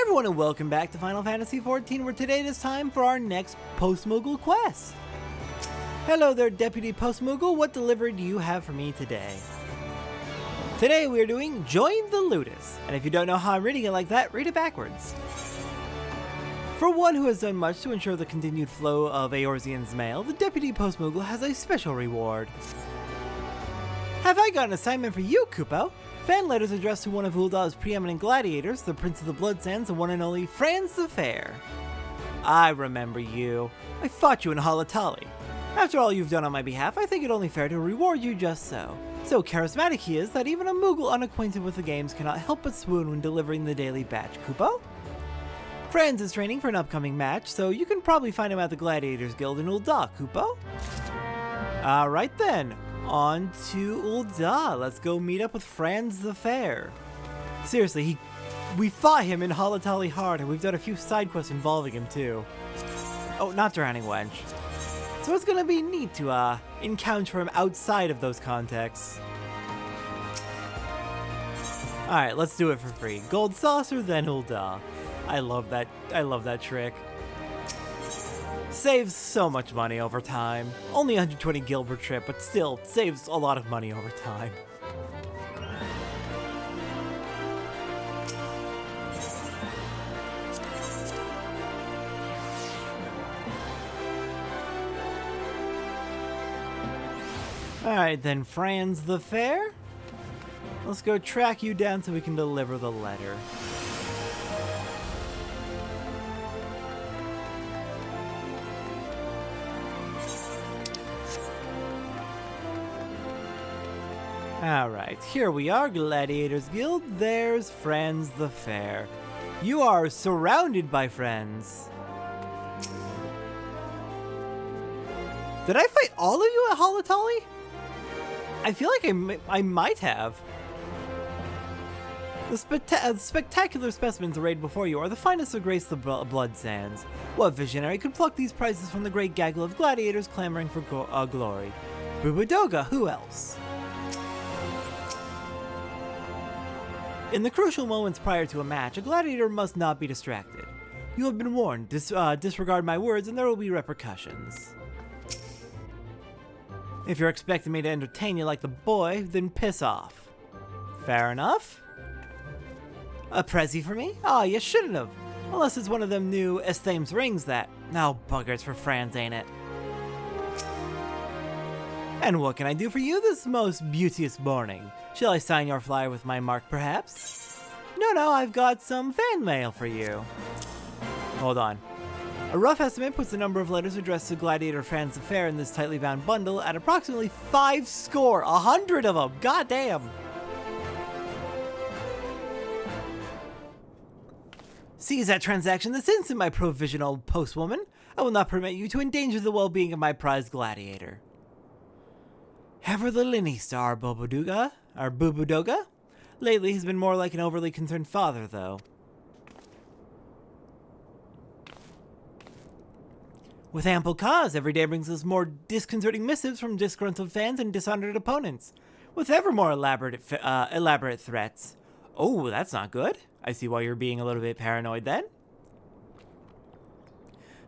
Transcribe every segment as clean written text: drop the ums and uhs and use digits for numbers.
everyone, and welcome back to Final Fantasy XIV, where today it is time for our next Postmoogle quest. Hello there, Deputy Postmoogle. What delivery do you have for me today? Today we are doing Join the Ludus, and if you don't know how I'm reading it like that, read it backwards. For one who has done much to ensure the continued flow of Eorzean's mail, the Deputy Postmoogle has a special reward. Have I got an assignment for you, Kupo? Fan letters addressed to one of Uldah's preeminent gladiators, the Prince of the Bloodsands, the one and only Franz the Fair. I remember you. I fought you in Halatali. After all you've done on my behalf, I think it only fair to reward you just so. So charismatic he is that even a Moogle unacquainted with the games cannot help but swoon when delivering the daily batch, Kupo. Franz is training for an upcoming match, so you can probably find him at the Gladiators Guild in Ul'dah, Kupo. Alright then. On to Ul'dah. Let's go meet up with Franz the Fair. Seriously, we fought him in Halatali hard, and we've done a few side quests involving him too. Oh, not Drowning Wench. So it's gonna be neat to encounter him outside of those contexts. Alright, let's do it for free. Gold Saucer, then Ul'dah. I love that trick. Saves so much money over time. Only 120 gil per trip, but still saves a lot of money over time. Alright then, Franz the Fair. Let's go track you down so we can deliver the letter. Alright, here we are, Gladiators Guild. There's Franz the Fair. You are surrounded by friends. Did I fight all of you at Halatali? I feel like I might have. The spectacular specimens arrayed before you are the finest to grace the blood sands. What visionary could pluck these prizes from the great gaggle of gladiators clamoring for glory? Bubudoga, who else? In the crucial moments prior to a match, a gladiator must not be distracted. You have been warned. Disregard my words and there will be repercussions. If you're expecting me to entertain you like the boy, then piss off. Fair enough? A Prezi for me? Ah, you shouldn't have. Unless it's one of them new Esthames rings that... Oh, buggers for Franz, ain't it? And what can I do for you this most beauteous morning? Shall I sign your flyer with my mark, perhaps? No, I've got some fan mail for you. Hold on. A rough estimate puts the number of letters addressed to Gladiator Franz the Fair in this tightly bound bundle at approximately 100 of them. God damn. Seize that transaction this instant, my provisional postwoman. I will not permit you to endanger the well-being of my prized gladiator. Ever the Linny star, Bubudoga? Lately, he's been more like an overly concerned father, though. With ample cause, every day brings us more disconcerting missives from disgruntled fans and dishonored opponents, with ever more elaborate threats. Oh, that's not good. I see why you're being a little bit paranoid then.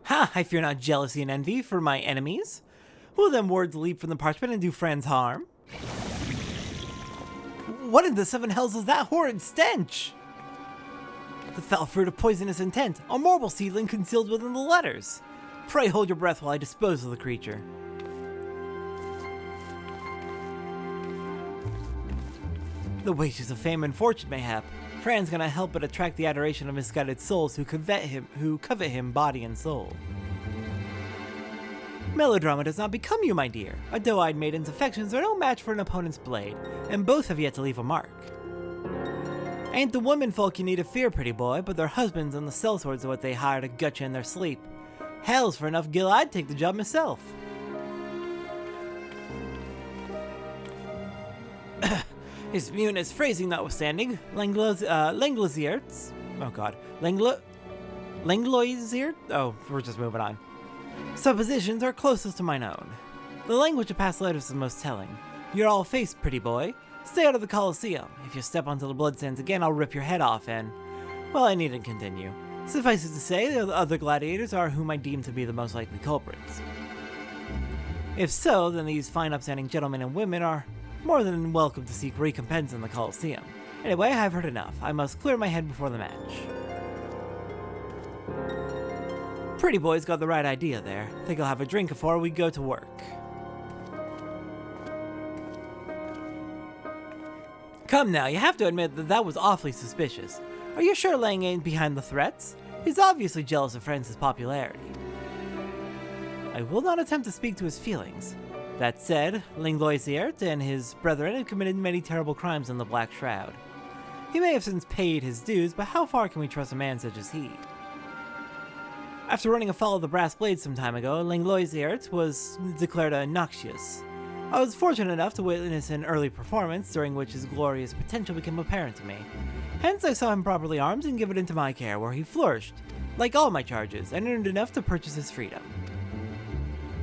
Ha! I fear not jealousy and envy for my enemies. Will them words leap from the parchment and do Franz harm? What in the seven hells is that horrid stench? The foul fruit of poisonous intent, a marble seedling concealed within the letters. Pray hold your breath while I dispose of the creature. The wages of fame and fortune, mayhap. Franz gonna help but attract the adoration of misguided souls who covet him body and soul. Melodrama does not become you, my dear. A doe-eyed maiden's affections are no match for an opponent's blade, and both have yet to leave a mark. Ain't the women folk you need to fear, pretty boy, but their husbands and the sellswords are what they hire to gut you in their sleep. Hells, for enough gil I'd take the job myself. His mutinous phrasing notwithstanding, Langloisiert? Oh god. Langloisiert? Oh, we're just moving on. Suppositions are closest to mine own. The language of past letters is most telling. You're all faced, pretty boy. Stay out of the Colosseum. If you step onto the blood sands again, I'll rip your head off and... Well, I needn't continue. Suffice it to say, the other gladiators are whom I deem to be the most likely culprits. If so, then these fine upstanding gentlemen and women are more than welcome to seek recompense in the Colosseum. Anyway, I've heard enough. I must clear my head before the match. Pretty boy's got the right idea there. Think I'll have a drink before we go to work. Come now, you have to admit that that was awfully suspicious. Are you sure Lang ain't behind the threats? He's obviously jealous of France's popularity. I will not attempt to speak to his feelings. That said, Langloisiert and his brethren have committed many terrible crimes in the Black Shroud. He may have since paid his dues, but how far can we trust a man such as he? After running afoul of the Brass Blades some time ago, Langloisiert was declared noxious. I was fortunate enough to witness an early performance during which his glorious potential became apparent to me. Hence I saw him properly armed and given into my care, where he flourished, like all my charges, and earned enough to purchase his freedom.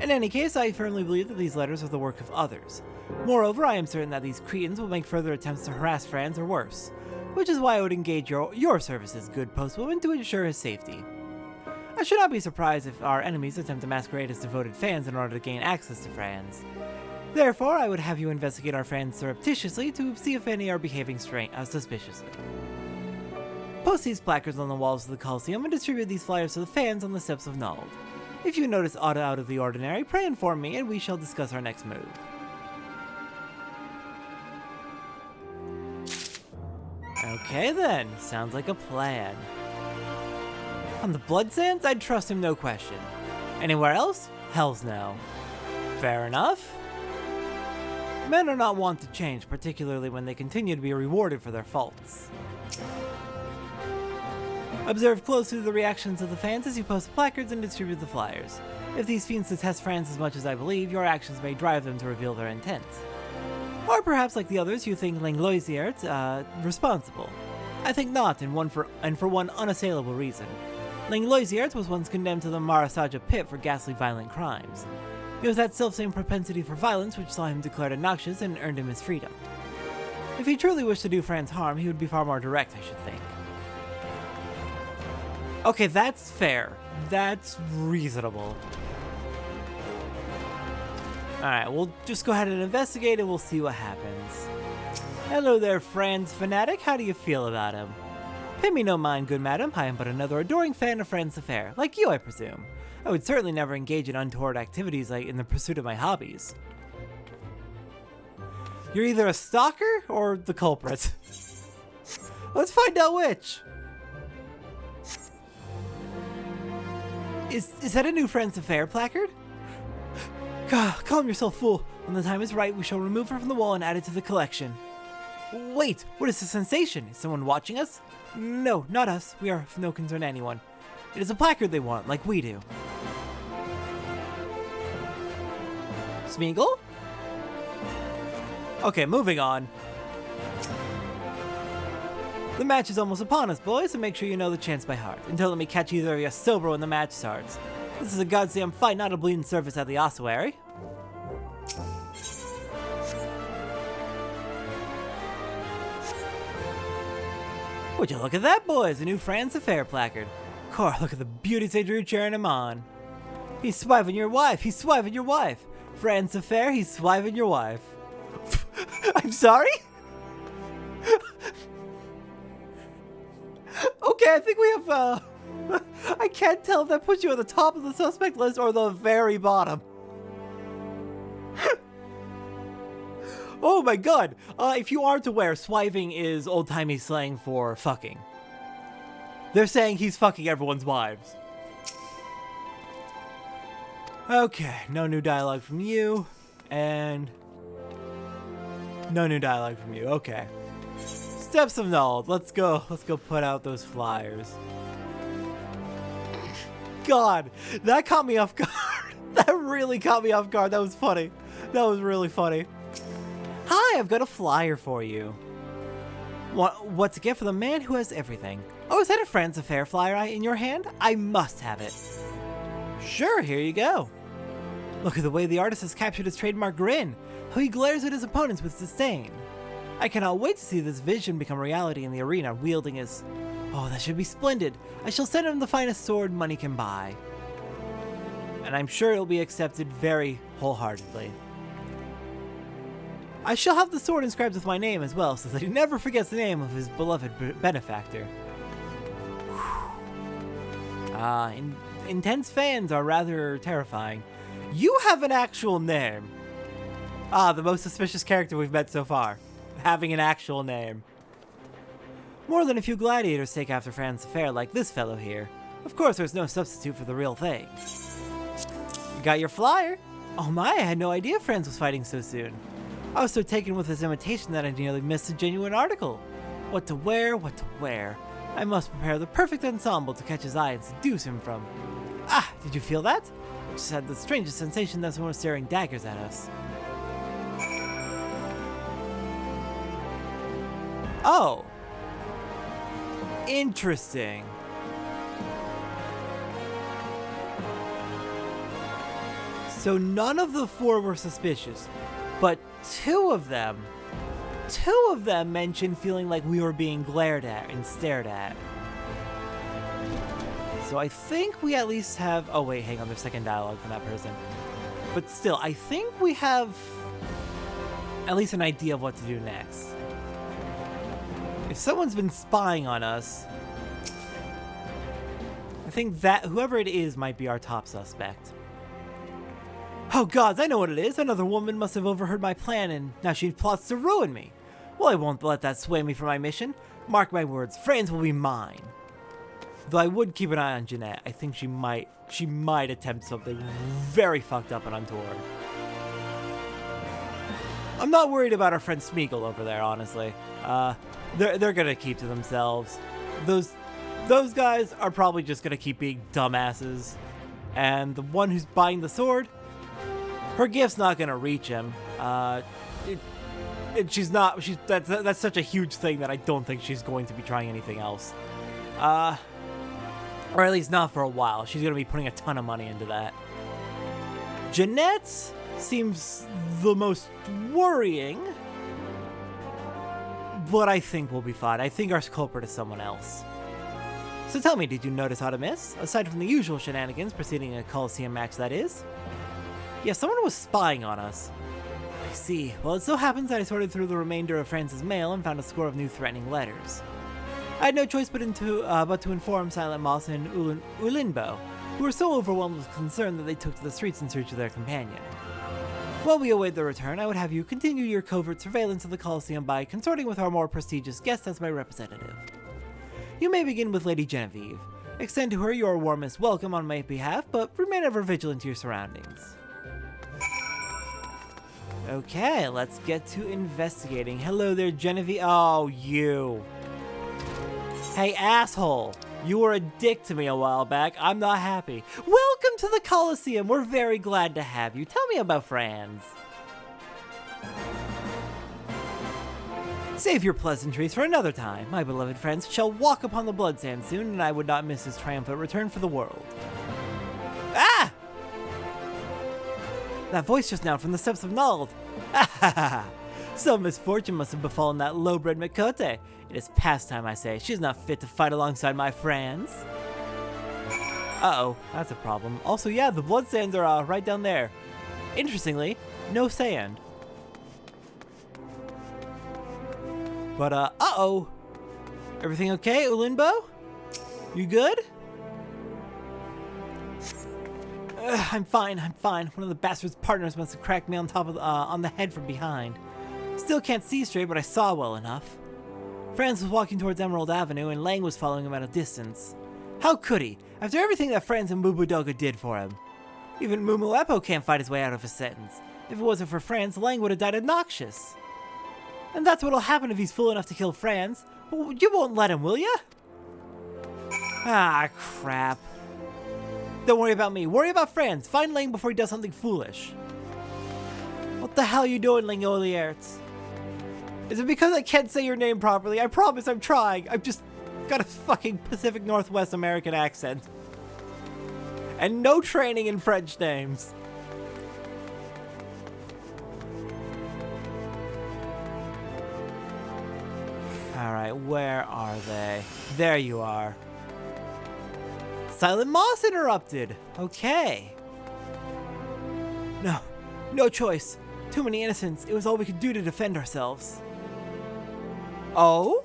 In any case, I firmly believe that these letters are the work of others. Moreover, I am certain that these Cretans will make further attempts to harass Franz or worse, which is why I would engage your services, good postwoman, to ensure his safety. I should not be surprised if our enemies attempt to masquerade as devoted fans in order to gain access to Franz. Therefore, I would have you investigate our fans surreptitiously to see if any are behaving suspiciously. Post these placards on the walls of the Colosseum and distribute these flyers to the fans on the steps of Nald. If you notice aught out of the ordinary, pray inform me and we shall discuss our next move. Okay then, sounds like a plan. On the Blood Sands, I'd trust him no question. Anywhere else? Hells no. Fair enough. Men are not wont to change, particularly when they continue to be rewarded for their faults. Observe closely the reactions of the fans as you post placards and distribute the flyers. If these fiends detest Franz as much as I believe, your actions may drive them to reveal their intent. Or perhaps, like the others, you think Langloisiert responsible. I think not, and for one unassailable reason. Langloisiert was once condemned to the Marasaja pit for ghastly violent crimes. It was that selfsame propensity for violence which saw him declared obnoxious and earned him his freedom. If he truly wished to do Franz harm, he would be far more direct, I should think. Okay, that's fair. That's reasonable. Alright, we'll just go ahead and investigate and we'll see what happens. Hello there, Franz fanatic. How do you feel about him? Pay me no mind, good madam. I am but another adoring fan of Franz Affair, like you, I presume. I would certainly never engage in untoward activities like in the pursuit of my hobbies. You're either a stalker or the culprit. Let's find out which. Is that a new Franz Affair placard? Calm yourself, fool. When the time is right, we shall remove her from the wall and add it to the collection. Wait, what is the sensation? Is someone watching us? No, not us. We are of no concern to anyone. It is a placard they want, like we do. Smeagol? Okay, moving on. The match is almost upon us, boys, so make sure you know the chants by heart. And don't let me catch either of you sober when the match starts. This is a goddamn fight, not a bleeding service at the ossuary. Would you look at that, boys? A new Franz Affair placard. Cor, look at the beauties they drew cheering him on. He's swiving your wife. He's swiving your wife. Franz Affair, he's swiving your wife. I'm sorry? Okay, I think we have, I can't tell if that puts you at the top of the suspect list or the very bottom. Oh my god! If you aren't aware, swiving is old-timey slang for fucking. They're saying he's fucking everyone's wives. Okay, no new dialogue from you, and no new dialogue from you, okay. Steps of Nald, let's go put out those flyers. God, that caught me off guard. That really caught me off guard, that was funny. That was really funny. Hi, I've got a flyer for you. What to get for the man who has everything? Oh, is that a Franz Affair flyer in your hand? I must have it. Sure, here you go. Look at the way the artist has captured his trademark grin. How he glares at his opponents with disdain. I cannot wait to see this vision become reality in the arena, wielding his Oh, that should be splendid. I shall send him the finest sword money can buy. And I'm sure it'll be accepted very wholeheartedly. I shall have the sword inscribed with my name as well, so that he never forgets the name of his beloved benefactor. Intense fans are rather terrifying. You have an actual name. The most suspicious character we've met so far. Having an actual name. More than a few gladiators take after Fran's affair like this fellow here. Of course, there's no substitute for the real thing. You got your flyer? Oh my, I had no idea Franz was fighting so soon. I was so taken with his imitation that I nearly missed a genuine article. What to wear, what to wear. I must prepare the perfect ensemble to catch his eye and seduce him from. Ah, did you feel that? I just had the strangest sensation that someone was staring daggers at us. Oh. Interesting. So none of the four were suspicious, but two of them mentioned feeling like we were being glared at and stared at. So I think we at least have, oh wait, hang on, there's second dialogue from that person. But still, I think we have at least an idea of what to do next. If someone's been spying on us, I think that whoever it is might be our top suspect. Oh gods, I know what it is. Another woman must have overheard my plan and now she plots to ruin me. Well, I won't let that sway me from my mission. Mark my words, Franz will be mine. Though I would keep an eye on Jeanette. I think she might attempt something very fucked up and untoward. I'm not worried about our friend Smeagol over there, honestly. They're gonna keep to themselves. Those guys are probably just gonna keep being dumbasses. And the one who's buying the sword, her gift's not gonna reach him. That's such a huge thing that I don't think she's going to be trying anything else. Or at least not for a while. She's gonna be putting a ton of money into that. Jeanette seems the most worrying, but I think we'll be fine. I think our culprit is someone else. So tell me, did you notice how to miss? Aside from the usual shenanigans preceding a Coliseum match, that is? Yeah, someone was spying on us. I see. Well, it so happens that I sorted through the remainder of Franz's mail and found a score of new threatening letters. I had no choice but to inform Silent Moss and Ulinbo, who were so overwhelmed with concern that they took to the streets in search of their companion. While we await their return, I would have you continue your covert surveillance of the Coliseum by consorting with our more prestigious guest as my representative. You may begin with Lady Genevieve. Extend to her your warmest welcome on my behalf, but remain ever vigilant to your surroundings. Okay, let's get to investigating. Hello there, Genevieve. Oh, you. Hey, asshole. You were a dick to me a while back. I'm not happy. Welcome to the Coliseum. We're very glad to have you. Tell me about Franz. Save your pleasantries for another time. My beloved Franz shall walk upon the blood-sand soon, and I would not miss his triumphant return for the world. Ah! That voice just now from the steps of Nald. Ah! Some misfortune must have befallen that low-bred Mikote. It is past time, I say. She's not fit to fight alongside my Franz. Uh-oh, that's a problem. Also, yeah, the blood sands are right down there. Interestingly, no sand. But, uh-oh. Everything okay, Ulinbo? You good? I'm fine. One of the bastard's partners must have cracked me on the head from behind. Still can't see straight, but I saw well enough. Franz was walking towards Emerald Avenue, and Lang was following him at a distance. How could he, after everything that Franz and Bubudoga did for him? Even Mumulepo can't fight his way out of a sentence. If it wasn't for Franz, Lang would have died obnoxious. And that's what'll happen if he's fool enough to kill Franz. You won't let him, will ya? Ah, crap. Don't worry about me. Worry about Franz. Find Lang before he does something foolish. What the hell are you doing, Langoliert? Is it because I can't say your name properly? I promise I'm trying. I've just got a fucking Pacific Northwest American accent. And no training in French names. Alright, where are they? There you are. Silent Moss interrupted! Okay. No choice. Too many innocents. It was all we could do to defend ourselves. Oh?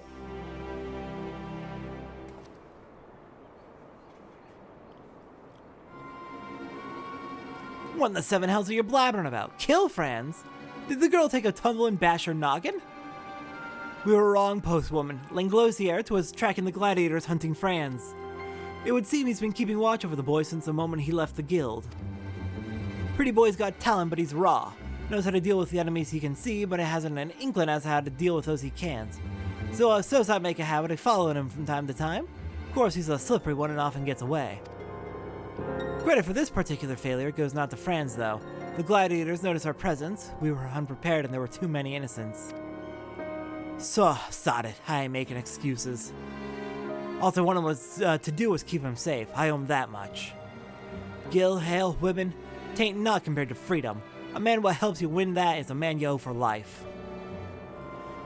What in the seven hells are you blabbering about? Kill Franz? Did the girl take a tumble and bash her noggin? We were wrong, postwoman. Langlosier was tracking the gladiators hunting Franz. It would seem he's been keeping watch over the boy since the moment he left the guild. Pretty boy's got talent, but he's raw. Knows how to deal with the enemies he can see, but it hasn't an inkling as to how to deal with those he can't. So I make a habit of following him from time to time. Of course, he's a slippery one and often gets away. Credit for this particular failure goes not to Franz, though. The gladiators noticed our presence. We were unprepared and there were too many innocents. So, sod it. I ain't making excuses. All I wanted was to do was keep him safe. I owe him that much. Gil, hail, women, tain't not compared to freedom. A man what helps you win that is a man you owe for life.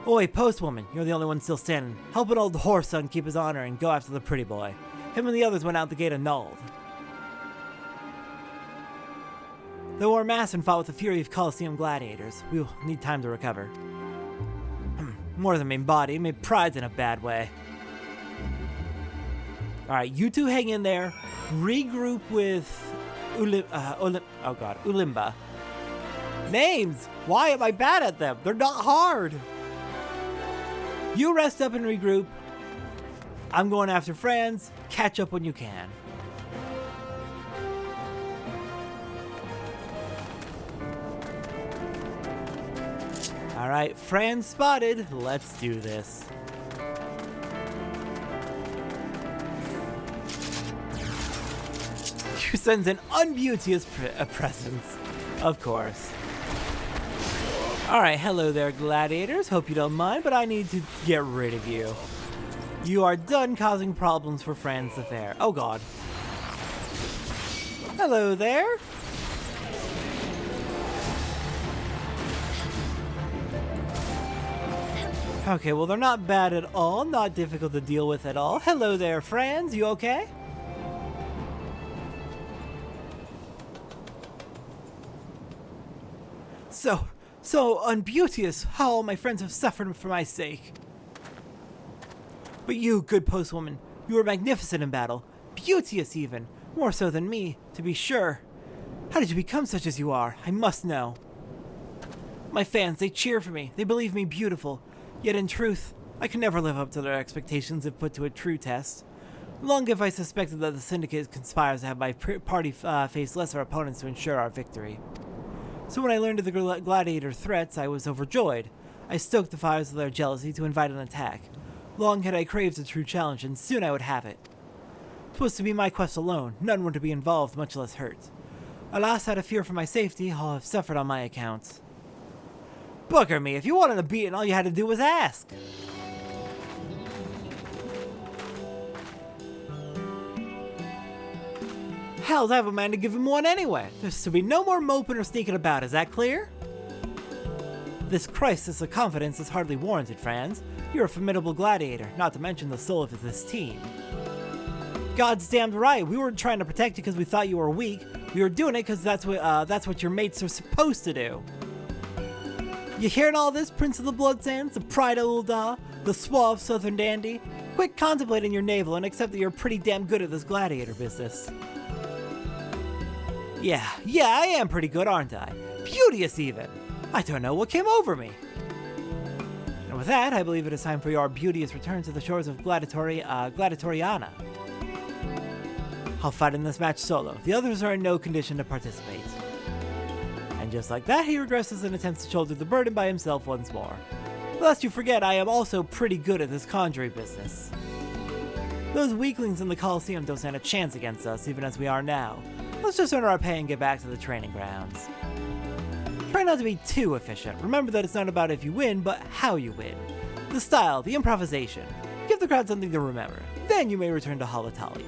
Oi, postwoman, you're the only one still standing. Help an old horse son keep his honor and go after the pretty boy. Him and the others went out the gate annulled. They wore masks and fought with the fury of Colosseum gladiators. We'll need time to recover. More than main body, made pride's in a bad way. Alright, you two hang in there. Regroup with Ulimba. Names! Why am I bad at them? They're not hard! You rest up and regroup. I'm going after Franz. Catch up when you can. Alright, Franz spotted. Let's do this. You sends an unbeauteous presence. Of course. Alright, hello there, gladiators. Hope you don't mind, but I need to get rid of you. You are done causing problems for Franz the Fair. Oh god. Hello there. Okay, well they're not bad at all, not difficult to deal with at all. Hello there, Franz, you okay? So unbeauteous how all my friends have suffered for my sake. But you, good postwoman, you were magnificent in battle, beauteous even, more so than me, to be sure. How did you become such as you are? I must know. My fans, they cheer for me, they believe me beautiful. Yet in truth, I can never live up to their expectations if put to a true test. Long have I suspected that the Syndicate conspires to have my party face lesser opponents to ensure our victory. So when I learned of the gladiator threats, I was overjoyed. I stoked the fires of their jealousy to invite an attack. Long had I craved a true challenge, and soon I would have it. 'Twas to be my quest alone, none were to be involved, much less hurt. Alas, out of fear for my safety, all have suffered on my account. Booker me, if you wanted a beating, all you had to do was ask. Hell, I have a man to give him one anyway. There's to be no more moping or sneaking about, is that clear? This crisis of confidence is hardly warranted, Franz. You're a formidable gladiator, not to mention the soul of this team. God's damned right, we weren't trying to protect you because we thought you were weak. We were doing it because that's what your mates are supposed to do. You hearing all this, Prince of the Bloodsands, the Pride of Ul'dah, the suave southern dandy? Quit contemplating your navel and accept that you're pretty damn good at this gladiator business. Yeah, I am pretty good, aren't I? Beauteous even. I don't know what came over me. And with that, I believe it is time for your beauteous return to the shores of Gladiatoriana. I'll fight in this match solo. The others are in no condition to participate. And just like that, he regresses and attempts to shoulder the burden by himself once more. Lest you forget, I am also pretty good at this conjuring business. Those weaklings in the Colosseum don't stand a chance against us, even as we are now. Let's just earn our pay and get back to the training grounds. Try not to be too efficient. Remember that it's not about if you win, but how you win. The style, the improvisation. Give the crowd something to remember. Then you may return to Halatali.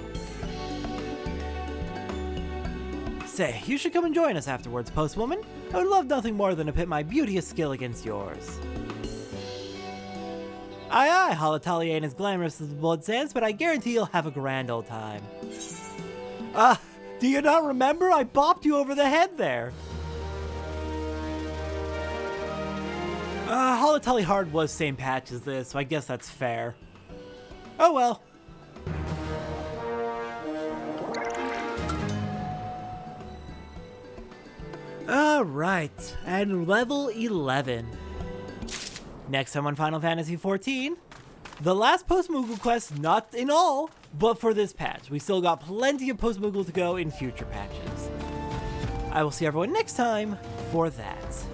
Say, you should come and join us afterwards, postwoman. I would love nothing more than to pit my beauteous skill against yours. Aye aye, Halatali ain't as glamorous as Blood Sands, but I guarantee you'll have a grand old time. Do you not remember? I bopped you over the head there. Halatali Hard was same patch as this, so I guess that's fair. Oh well. Alright, and level 11. Next time on Final Fantasy XIV, the last Postmoogle quest, not in all, but for this patch. We still got plenty of Postmoogle to go in future patches. I will see everyone next time for that.